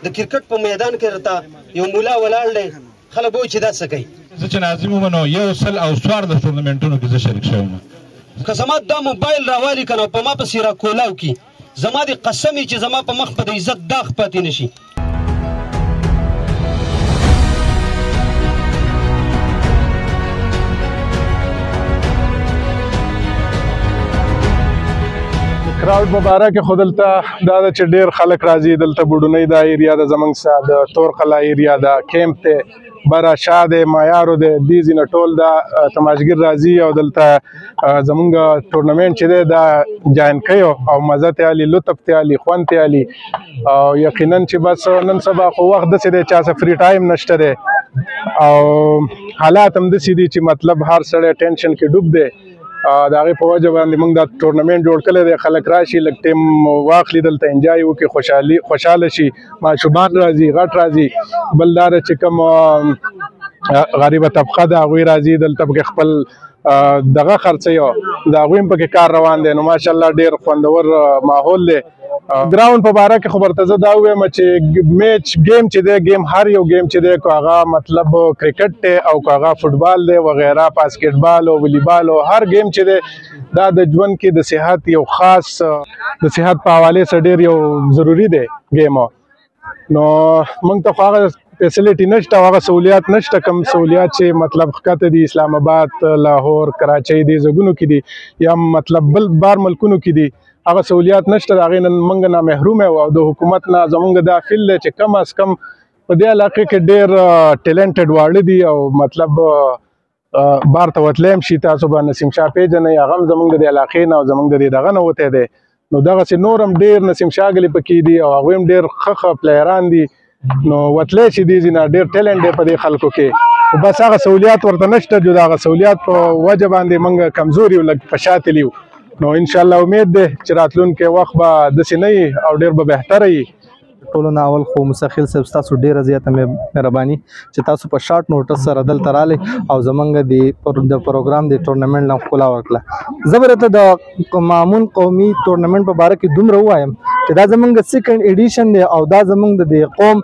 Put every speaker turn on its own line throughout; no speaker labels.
د کرکټ په میدان کې راته یو مولا ولاړ دی خلک به وایي چې دا څه کوي.
زه چې ناظم ومنو 114 ټورنمنټونو کې زه شریک شوی یم.
که زما دا موبایل راوالي که نه په ما پسې راکولاو کړي زما د قسم چې زما په مخ په د عزت داغ پاتې نه شي.
کراؤډ مبارک خو دلته دا ده چې ډېر خلک راځي دلته بوډونۍ دا ایریا ده زموږ سره د تورقلا ایریا ده کیمپ دی بره شا دی مایارو دی دې ځینې ټول دا تماشګر راځي او دلته زموږ ټورنمنټ چې دی دا جاین کوي او مزه تیالي لطف تیالي خوند تیالي او یقینا چې بس نن سبا خو وخت داسې دی چا څه فری ټایم نشته دی او حالات هم داسې دي چې مطلب هر سړی ټینشن کې ډوب دی د هغې په وجه باندې موږ دا ټورنمنټ جوړ کړی دی خلک راشي لږ ټیم واخلي دلته انجوای وکړي خوشحاله شي ماشومان راځي غټ راځي بل دا ده چې کوم غریبه طبقه ده هغوی راځي دلته پکې خپل دغه خرڅوي د هغوی هم پکې کار روان دی نو ماشاءالله ډېر خوندور ماحول دی. ګراوند په باره کې خو درته زه دا ووایم چې میچ گیم چې دی گیم هر یو گیم چې دی که هغه مطلب کرکټ دی او که هغه فوټبال دی وغیره باسکټ بال او ولیبال او هر گیم چې دی دا د ژوند کې د صحت یو خاص د صحت په حوالې سره ډېر یو ضروري دی گیم نو موږ ته خو هغه فیسلیټي نشته او هغه سہولیات نشته کوم سہولیات چې مطلب ښکته دي اسلام آباد لاهور کراچۍ دې ځایونو کې دي یا مطلب بل بار ملکونو کې دي هغه سہولیات نشته د هغې نه موږ نه محروم یو او د حکومت نه زموږ دا فیل دی چې کم از کم په دې علاقې کې ډېر ټیلنټډ واړه دي او مطلب بار ته وتلی هم شي تاسو به نسیم شاه پیژنئ هغه هم زموږ د دې علاقې نه او زموږ د دې دغه نه وتی دی نو دغسې نور هم ډېر نسیم شاګلې پکې دي او هغوی هم ډېر ښه پلیران دي نو وتلی شي دې ځینه ډېر ټیلنټ دی په دې خلکو کې خو بس هغه سہولیات ورته نشته جو د هغه سہولیات په وجه باندې موږ کمزور یو لږ په شا تللي یو نو انشاءالله امید دی چې راتلونکی وخت به داسې نه وي او ډېر به بهتره وي.
ټولو نه اول خو مستخیل صاحب ستاسو ډېره زیاته مهرباني چې تاسو په شارټ نوټس سره دلته رالی او زمونږ د پروګرام د ټورنمنټ نه ښکلا ورکړه. زه به راته د مامون قومي ټورنمنټ په باره کې دومره ووایم چې دا زمونږ سیکنډ ایډیشن دی او دا زمونږ د قوم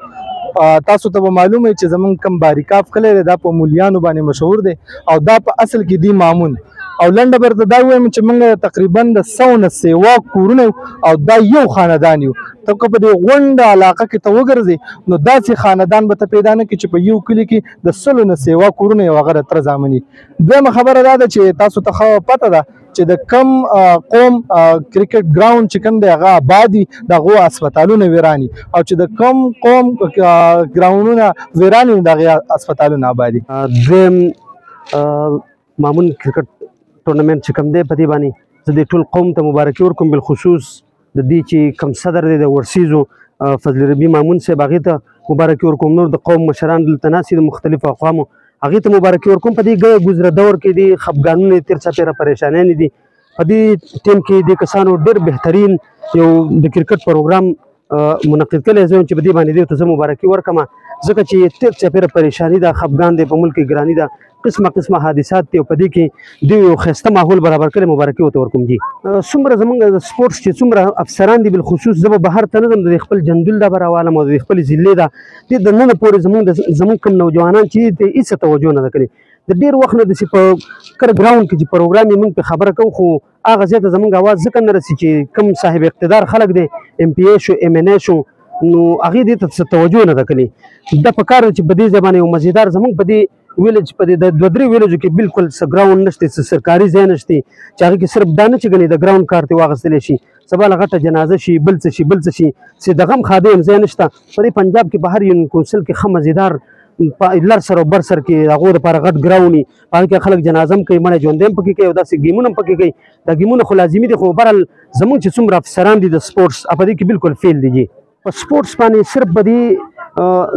تاسو ته به معلوم وي چې زمونږ کم باریکاف کلی دی دا په مولیانو باندې مشهور دی او دا په اصل کې دی مامون او لنډه به درته دا ووایم چې موږ تقریبا د 100 نه سیوا کورونه او دا یو خاندان یو ته که په دې غونډه علاقه کې ته وګرځې نو داسې خاندان به ته پیدا نه کړي چې په یو کلي کې د 100 نه سیوا کورونه یو هغه د تره زامن وي. دویمه خبره دا ده چې تاسو ته ښه پته ده چې د کم قوم کرکټ ګراوند چې کوم دی هغه آباد دي د هغو هسپتالونه ویران دي او چې د کم قوم ګراوندونه ویران دي د هغې هسپتالونه آباد دي.
دویم مامون کرکټ ټورنمنټ چې کوم دی په دې باندې زه د ټول قوم ته مبارکي ورکوم بالخصوص د دې چې کوم صدر دی د ورسیزو فضل ربي مامون صاحب هغې ته مبارکي ورکوم نور د قوم مشران دلته ناست دي د مختلفو اقوامو هغې ته مبارکي ورکوم په دې ګزره دور کې دي خفګانونه تېر څپېره پریشانیانې دي په دې ټیم کې دې کسانو ډېر بهترین یو د کرکټ پروګرام منعقد کړی زه چې په دې باندې دې ته زه مبارکي ورکړم ځکه چې تېر څپېره پریشاني ده خفګان دی په ملک کې ګراني ده قسمه حادثات دي او په دې کې دوی یو ښایسته ماحول برابر کړی مبارکي ورته ورکوم. جي څومره زموږ د سپورټس چې څومره افسران دي بالخصوص زه به بهر ته نه ځم د خپل جندول دا به راوالم او د خپلې ضلعې دا دې د ننه پورې زموږ کوم نوجوانان چې دي هېڅ توجه نه ده کړې د ډېر وخت نه داسې په کره ګراوند کې چې پروګرام یې موږ پرې خبره کوو خو هغه زیاته زموږ اواز ځکه نه رسي چې کوم صاحب اقتدار خلک دی MP شو MNA شو نو هغې دې ته توجه نه ده کړې دا په کار ده چې په دې ځای باندې یو مزیدار زموږ په دې ویلج په د 2-3 ویلجو کې بالکل څه ګراوند نشته څه سرکاري ځای نشته چې هغې کې صرف دا نه چې ګڼې د ګراوند کار ترې واخیستلی شي سبا له غټه جنازه شي بل څه شي چې د غم خادم ځای نشته په دې پنجاب کې په هر یونین کونسل کې ښه مزیدار په لر سر او بر سر کې هغو دپاره غټ ګراوند وي په هغې کې خلک جنازه هم کوي مړی ژوندی هم پکې کوي او داسې ګیمونه هم پکې کوي دا ګیمونه خو لازمي دي خو برحال زموږ چې څومره افسران دي د سپورټس په دې کې بالکل فیل دي. جي په سپورټس باندې صرف په دې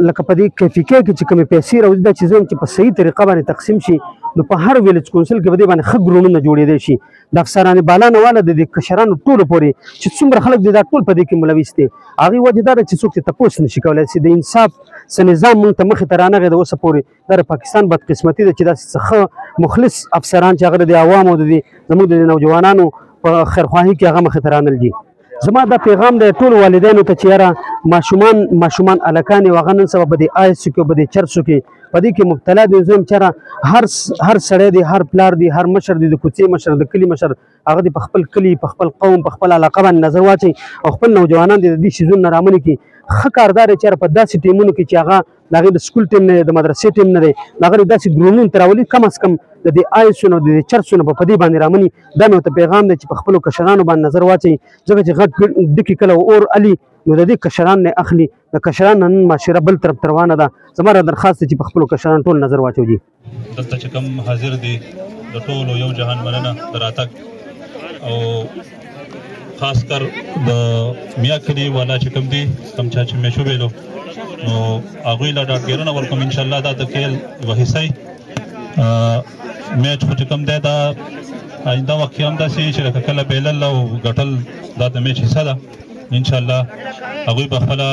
لکه په دې کیفیکې کې چې کومې پیسې راوځي دا چې زه چې په صحیح طریقه باندې تقسیم شي نو په هر ویلج کونسل کې په دې باندې ښه ګروڼونه جوړېدی شي د افسرانې بالا نه واله د دې کشرانو ټولو پورې چې څومره خلک دي دا ټول په دې کې ملوث دي هغې وجه دا ده چې څوک ترې تپوس نشي کولی چې د انصاف څه نظام موږ ته مخې ته رانغی د اوسه پورې دا د پاکستان بدقسمتي ده چې داسې څه ښه مخلص افسران چې هغه د عوامو د زموږ د نوجوانانو په خیرخواهي کې هغه مخې ته رانلجي. زما دا پیغام دی ټول والدینو ته چې یاره ماشومان هلکان یې هغه نن سبا په دې آیسو کې په دې چرسو کې په دې کې مبتلا دي. زه یم چې یاره هر سړی دی، هر پلار دی، هر مشر دی، د کوڅې مشر، د کلي مشر، هغه دی په خپل کلي، په خپل قوم، په خپل علاقه باندې نظر واچوي او خپل نوجوانان دي د دې څیزونو نه رامنې کړي. ښه کاردار دی چې یاره په داسې ټیمونو کې چې هغه د هغې د سکول ټیم نه دی، د مدرسې ټیم نه دی، د هغه داسې ډرونونو ته راولي، کم از کم د دې آیسو نه، د دې چرسو نه په دې باندې رامني. دا مې ورته پیغام دی چې په خپلو کشرانو باندې نظر واچوي، ځکه چې غټ ډکي کله اور علي نو د دې کشران نه اخلي، د کشران نه نن معاشره بل طرف ته روانه ده. زما را درخواست دی چې په خپلو کشرانو ټول نظر واچوي.
دلته چې کوم حاضر دي د ټولو یو جهان مننه د راتګ، او خاص کر د میا کلي والا چې کوم دي کوم چا چې مې شوبېلو نو هغوی له ډاډګیرنه ورکوم انشاءالله دا د کیل یوه حصه میچ خو چې کوم دی دا آینده وخت کې هم داسې چې لکه کله بیلل او ګټل دا د میچ حصه ده. انشاءالله هغوی به خپله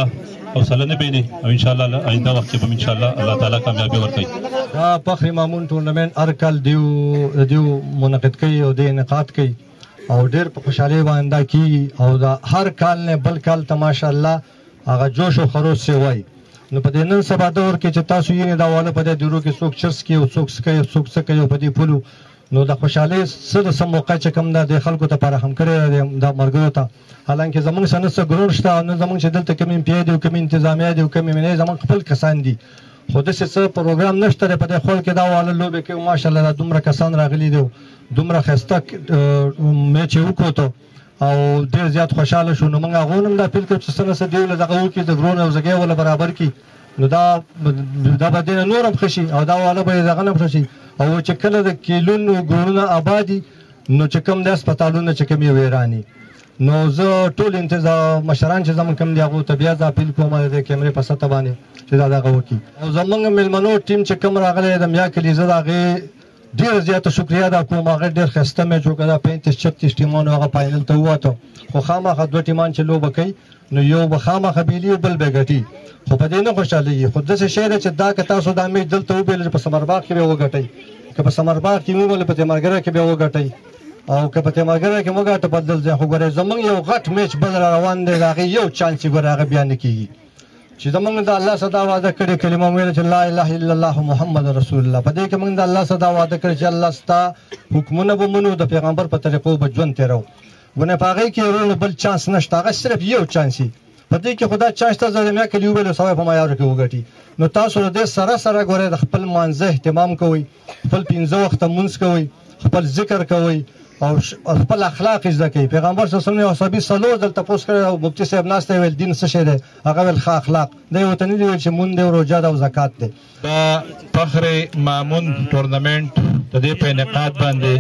حوصله نه بیني او انشاءالله آینده وخت کې به انشاءالله الله تعالی کامیابي ورکوي.
دا فخر مامون ټورنمنټ هر کال دیو منعقد کوي او د انعقاد کوي او ډېر په خوشحالۍ باندې دا کېږي او دا هر کال نه بل کال ته ماشاءالله هغه جوش او خروش سې وایي. نو په دې نن سبا دور کې چې تاسو یې دا واله په دې دیرو کې څوک چرس کوي او څوک څه کوي او څوک څه کوي او په دې پولو نو د خوشحالۍ څه د څه موقع چې کوم ده د خلکو ته فراهم کړی دی دا ملګرو ته. حالانکه زموږ سره نه څه ګرور شته او نه زموږ چې دلته کوم امپیا دي او کوم انتظامیه دي او کوم منې زموږ خپل کسان دي، خو داسې څه پروګرام نشته دی په دې خول کې دا واله لوبې کوي. ماشاءالله دا دومره کسان راغلي دي، دومره ښایسته میچ یې وکوتو او ډېر زیات خوشحاله شو. نو موږ هغو نه هم دا اپیل کوو چې څه نه څه دوی له دغه وکړي، د غرونو او زګۍ وله برابر کړي، نو دا به دې نه نور هم ښه شي او دا واله به یې دغه نه ښه شي. او چې کله د کیلونو ګورونه آبادي نو چې کوم د هسپتالونه چې کوم یې ویراني، نو زه ټول مشران چې زموږ کوم دي هغو ته بیا زه اپیل کوم د کیمرې په سطح باندې چې دا دغه وکړي. او زموږ میلمنو ټیم چې کوم راغلی د میا کلي زه د هغې ډېره زیاته شکریه ادا کوم. هغه ډېر ښایسته میچ وکړه، دا 35-36 ټیمانو هغه فاینل ته ووتو، خو خامخا دوه ټیمان چې لوبه کوي نو یو به خامخا بیلي او بل به ګټي، خو په دې نه خوشحالېږي. خو داسې شی دی چې دا که تاسو دا میچ دلته وبیلئ په ثمرباغ کې به وګټئ، که په ثمرباغ کې وبیلئ په تیمرګره کې به وګټئ، او که په تیمرګره کې وګټه بدل ځای. خو ګورئ زموږ یو غټ میچ بل را روان دی، د هغې یو چانس یې ګورئ هغه بیا نه کېږي چې زموږ د الله څخه دا وعده کړې کلمه مو ویله چې لا اله الا الله محمد رسول الله. په دې کې موږ د الله څخه دا وعده کړې چې الله ستا حکمونه به منو، د پیغمبر په طریقو به ژوند تېرو. ګنې په هغې کې ورونو بل چانس نشته، هغه صرف یو چانس وي. په دې کې خو دا چانس ته زه د میا کلي وویلو سوی په معیارو کې وګټي. نو تاسو د دې سره سره ګورئ د خپل مانځه اهتمام کوئ، خپل 15 وخته مونځ کوئ، خپل ذکر کوئ او خپل اخلاق زده کوي. پیغمبر صلی الله علیه وسلم یو صحابي څلور ځل تپوس کړی او مفتي صاحب ناست دی ویل دین څه شی دی؟ هغه ویل ښه اخلاق دی. ورته نه دي ویل چې مونځ دی او روژه ده او زکات دی.
دا فخر مامون ټورنمنټ د دې په انعقاد باندې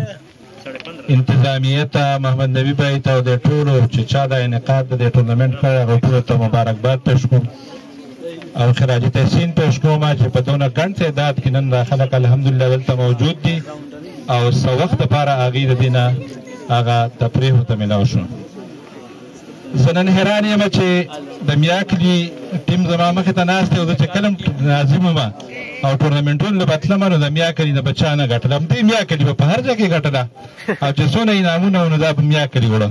انتظامیه ته محمد نبی بھائی ته او د ټولو چې چا دا انعقاد د دې ټورنمنټ کړی هغو ټولو ته مبارکباد پیش کوم او خراج تحسین پیش کوم چې په دونه ګڼ تعداد کې نن دا خلک الحمدلله دلته موجود دي او څه وخت دپاره هغوی د دې نه هغه تفریح ورته میلاو شو. زه نن حیران یم چې د میا کلي ټیم زما مخې ته ناست دی او زه چې کله ناظم وم او ټورنمنټونو له به تلم نو د میا کلي نه به چا نه ګټله، همدې میا کلي به په هر ځای کې ګټله او چې څونه انعامونه وو نو دا به میا کلي وړه.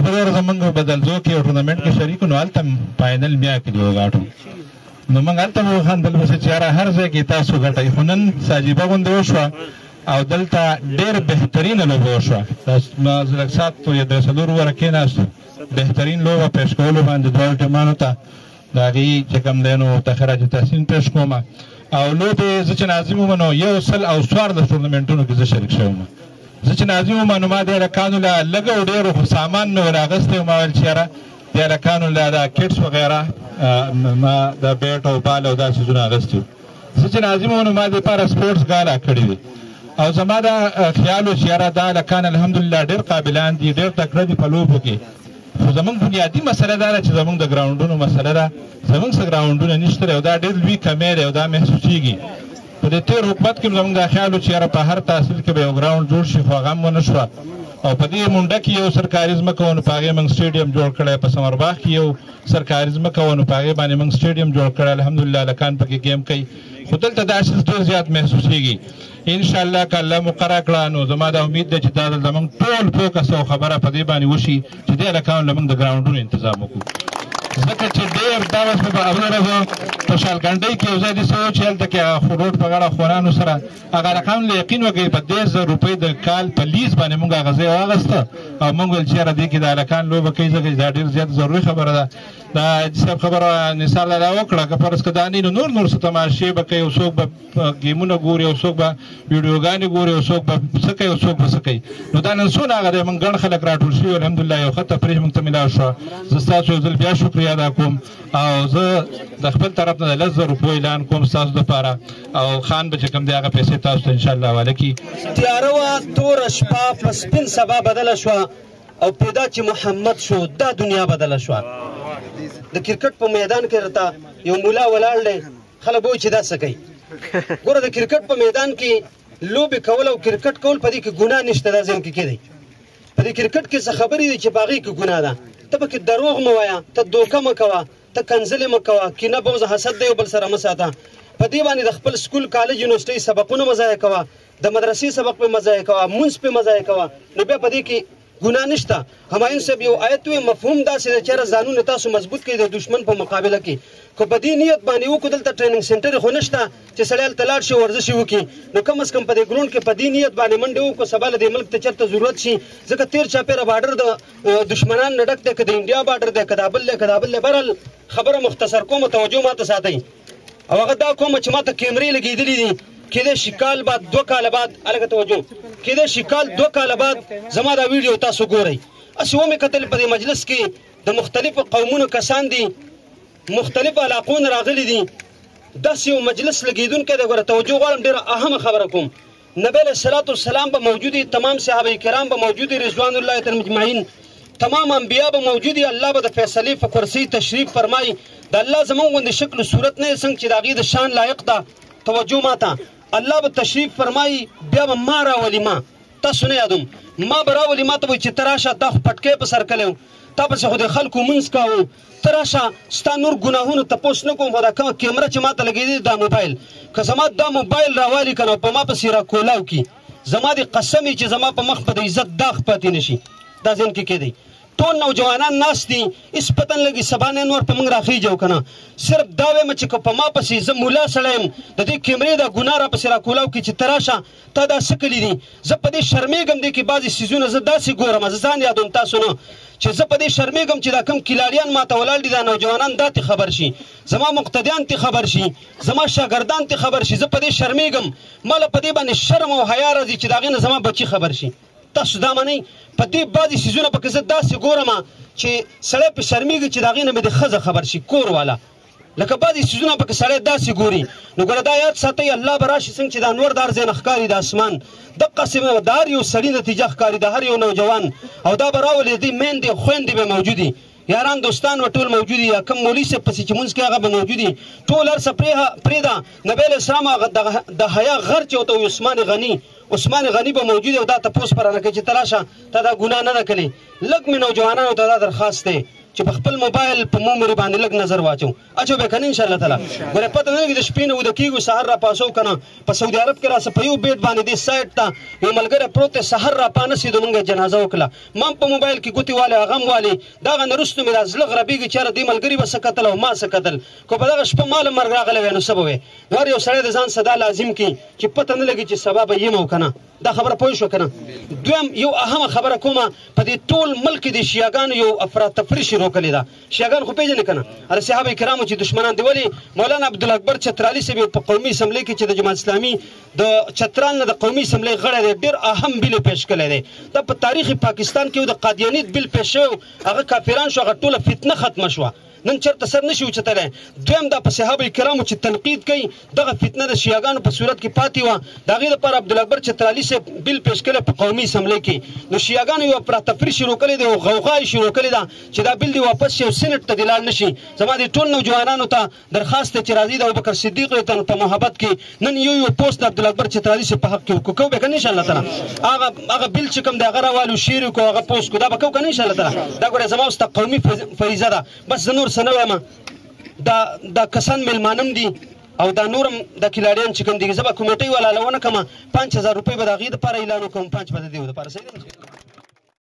بغیر زموږ بدلزو کې یو ټورنمنټ کې شریک نو هلته فاینل میا کلي وګاټو، نو موږ هلته به وخندل بس چې یاره هر ځای کې تاسو ګټئ. خو نن ساجیبه غوندې وشوه او دلته ډېر بهترینه لوبه وشوه. زه لږ ساعت یا 3 وره کېناستو، بهترین لوبه پیش کولو باندې دواړو ټیمانو ته د هغې چې کوم دی نو ته خراج تحسین پیش کوم. او لوبې زه چې ناظم وم نو 114 ټورنمنټونو کې زه شریک شوی وم. زه چې ناظم وم نو ما د هلکانو له لږ او ډېرو خو سامان مې ور اخیستی و. ما ویل چې یاره د هلکانو له دا کټس وغیره ما د بیټ او بال او دا څیزونه اخیستي وو. زه چې ناظم وم نو ما د لپاره سپورټس ګاله کړې وي او زما دا خیال و چې یاره دا هلکان الحمدلله ډېر قابلان دي، ډېر تکړه دي په لوبو کې. خو زموږ بنیادي مسله دا ده چې زموږ د ګراونډونو مسله ده. زموږ څه ګراونډونه نشته او دا ډېر لوی کمی دی او دا محسوسېږي. په دې تېر حکومت کې زموږ دا خیال و چې یاره په هر تحصیل کې به یو ګراونډ جوړ شي، خو هغه هم ونه شوه. او په دې مونډه کې یو سرکاري ځمکه وه نو په هغې موږ سټېډیم جوړ کړی، په ثمرباغ کې یو سرکاري ځمکه وه نو په هغې باندې موږ سټېډیم جوړ کړی. الحمدلله هلکان پکې ګیم کوي. خو دلته دا شیز ډېر زیات محسوسېږي. انشاءالله که الله مقرره کړه نو زما دا امید ده چې دا دلته موږ ټول فوکس او خبره په دې باندې وشي چې دې هلکانو له موږ د ګراونډونو انتظام وکړو. ځکه چې ډېر دا اوس مې په اوله ورځ په شالګنډۍ کې یو ځای داسې و چې هلته کې هغه روډ په غاړه خورانو سره هغه هلکانو له یقین وکړئ په 10,000 روپۍ د کال په لیز باندې موږ هغه ځای واخېسته او موږ ویل چې یاره دې کې د هلکان لوبه کوي ځکه چې دا ډېر زیات ضروري خبره ده. دا حاجي صاحب خبره نثار له وکړه که فرض که دا نه نور څه تماشې به کوي او څوک به ګیمونه ګوري او څوک به ویډیوګانې ګوري او څوک به څه کوي او څوک به څه کوي. نو دا نن څونه هغه دی موږ ګڼ خلک راټول شوي الحمدلله یو ښه تفریح موږ ته میلاو شوه. زه ستاسو یو ځل بیا شکریه ادا کوم او زه د خپل طرف نه د 10,000 روپیو اعلان کوم ستاسو دپاره او خان به چې کوم دی هغه پیسې تاسو ته انشاءالله حواله کړي.
تیاره وه توره شپه په سپین سبا بدله شوه او پیدا چې محمد شو دا دنیا بدله شوه. د کرکټ په میدان کې راته یو مولا ولاړ دی خلک به وایي چې دا څه کوي. ګوره د کرکټ په میدان کې لوبې کول او کرکټ کول په دې کې ګناه نشته. دا ذهن کې کېدی په دې کرکټ کې څه خبرې دي چې په هغې کې ګناه ده. ته پکې دروغ مه وایه، ته دوکه مه کوه، ته کنځلې مه کوه، کینه بغض حسد د یو بل سره مه ساته. په دې باندې د خپل سکول کالج یونیورسټۍ سبقونه مه ضایع کوه، د مدرسې سبق پې مه ضایع کوه، مونځ پې مه ضایع کوه. نو بیا په دې کې ګناه نشته. همایون صاحب یو آیت وی مفهوم داسې دی چې یاره ځانونه تاسو مضبوط کړئ د دشمن په مقابله کې. خو په دې نیت باندې وکړو دلته ټریننګ سنټر خو نشته چې سړی هلته لاړ شي ورزش یې وکړي. نو کم از کم په دې ګراونډ کې په دې نیت باندې منډې وکړو سبا له دې ملک ته چېرته ضرورت شي. ځکه تېر چاپېره باډر د دشمنان نه ډک دی، که د انډیا باډر دی، که دا بل دی، که دا بل دی. بهرحال خبره مختصر کوم، توجه ماته ساتئ. او هغه دا کومه چې ماته کیمرې لګېدلې دي کېدای شي کال بعد 2 کاله بعد هلکه توجه کېدای شي کال 2 کاله بعد زما دا ویډیو تاسو ګورئ. اسې ومې کتل په دې مجلس کې د مختلفو قومونو کسان دي، مختلف علاقو نه راغلي دي. داسې یو مجلس لګېدونکی دی. ګوره توجه غواړم ډېره اهمه خبره کوم. نبی علیه الصلاة والسلام به موجود وي، تمام صحابه کرام به موجود وي رضوان الله تعالی مجمعین، تمام انبیا به موجود وي. الله به د فیصلې په کرسۍ تشریف فرمایي. د الله زموږ غوندې شکل و صورت نه یې څنګه چې د هغې د شان لایق ده. توجه ماته الله به تشریف فرمایي. بیا به ما راولي، ما تاسو نه یادوم، ما به راولي ما ته وایي چې ته راشه دا خو پټکی په سر کلی و، تا پسې خو د خلکو منځ کاوه، ته راشه ستا نور ګناهونه تپوس نه کوم. خو دا کومه کیمره چې ما ته لګېدې دا موبایل، که زما دا موبایل راوالي که نه په ما پسې راکولاو کي، زما دې قسم وي چې زما په مخ په د عزت داغ پاتې نه شي. دا ذهن کې کېدی. ټول نوجوانان ناست دي، هېڅ پته نه لګي سبا نه نور په موږ راخېږي او که نه. صرف دا وایم چې که په ما پسې زه مولا سړی یم د دې کیمرې دا ګناه راپسې راکولاو کړي چې ته راشه تا دا څه کلي دي. زه په دې شرمېږم دې کې بعضې څیزونه زه داسې ګورم، زه ځان یادوم تاسو نه چې زه په دې شرمېږم چې دا کوم کلاړیان ما ته ولاړ دي دا نوجوانان دا تې خبر شي، زما مقتدیان تې خبر شي، زما شاګردان تې خبر شي. زه په دې شرمېږم، ما له په دې باندې شرم او حیا راځي چې د هغې نه زما بچي خبر شي. تاسو دا منئ په دې بعضې څیزونه پکې زه داسې ګورم چې سړی پې شرمېږي چې د هغې نه مې د ښځه خبر شي کور والا. لکه بعضې څیزونه پکې سړی داسې ګوري. نو ګوره دا یاد ساتئ الله به راشي څنګه چې دا نور د هر ځای نه ښکاري د اسمان دقسې به د هر یو سړي نتیجه ښکاري د هر یو نوجوان. او دا به راولي د دې میندې خویندې به موجود وي، یاران دوستان به ټول موجود وي، یا کوم مولي صاحب پسې چې مونځ کوي هغه به موجود وي. ټول هر څه پرېږده. نبی علیه السلام هغه د حیا غر چې ورته وایي عثمان غني به موجود وي او دا تپوس به رانه کوي چې ته راشه تا دا ګناه نه ده کړې. لږ مې نوجوانانو ته دا درخواست دی چې په خپل موبایل په مومري باندې لږ نظر واچو. اچو به که نه انشاءالله تعالی. ګوره پته نه لګي د شپې نه وده کېږو سهار را پاسو که نه. په سعودي عرب کې راسه په یو بیټ باندې دې سایډ ته یو ملګری پروت دی، سهار را پانسېدو مونږ جنازه وکړه. ما هم په موبایل کې ګوتې والې هغه هم والې. د هغه نه وروستو مې دا زړه غربېږي چې یاره دې ملګري به څه کتل او ما څه کتل. که په دغه شپه ما له مرګ راغلی وی نو څه به وی. نو هر یو سړی د ځان صدا لازم کړي چې پته نه لګي چې سبا به یم او که نه. دا خبره پوه شوه که نه. دویم یو اهمه خبره کومه، په دې ټول ملک کې د شیعاګانو یو افراتفري شروع کړې ده. شیعاګان خو پېژنې که نه، هغه صحابه کرامو چې دشمنان دي. ولې مولانا عبدالاکبر چترالي صاحب په قومي اسمبلۍ کې چې د جماعت اسلامي د چترال نه د قومي اسمبلۍ غړی دی، ډېر اهم بیل پیش کړی دی. دا په تاریخ پاکستان کې یو د قادیانیت بیل پیش شوی، هغه کافران شو، هغه ټوله فتنه ختمه شوه. نن چېرته سر نشي اوچتلی. دویم دا په صحابه کرامو چې تنقید کوي دغه فتنه د شیعاګانو په صورت کې پاتې وه. د هغې دپاره عبدالاکبر چترالي صاحب بیل پیش کړی په قومي اسمبلۍ کې. نو شیعاګانو یو افراتفري شروع کړې ده او غوغا یې شروع کړې ده چې دا بیل دې واپس شي او سینټ ته دې لاړ نه شي. زما دې ټول نوجوانانو ته درخواست دی چې راځي د ابوبکر صدیق ته په محبت کې نن یو پوسټ د عبدالاکبر چترالي صاحب په حق کې وکړو. کوو به که نه انشاءالله تعالی. هغه بیل چې کوم دی هغه راوالو شیر یې کړو، هغه پوسټ کړو. دا به کوو که نه انشاءالله تعالی. دا ګوره زما اوس ته قومي فریضه ده. بس زه نور څه نه وایم. دا کسان میلمانم دي، او دا نورم د کلاډیان چې کوم دي زه به کمیټۍ والا ونه کړم 5000 روپۍ به د هغې دپاره اعلان وکړم 5 به د دې دپاره صحیح ده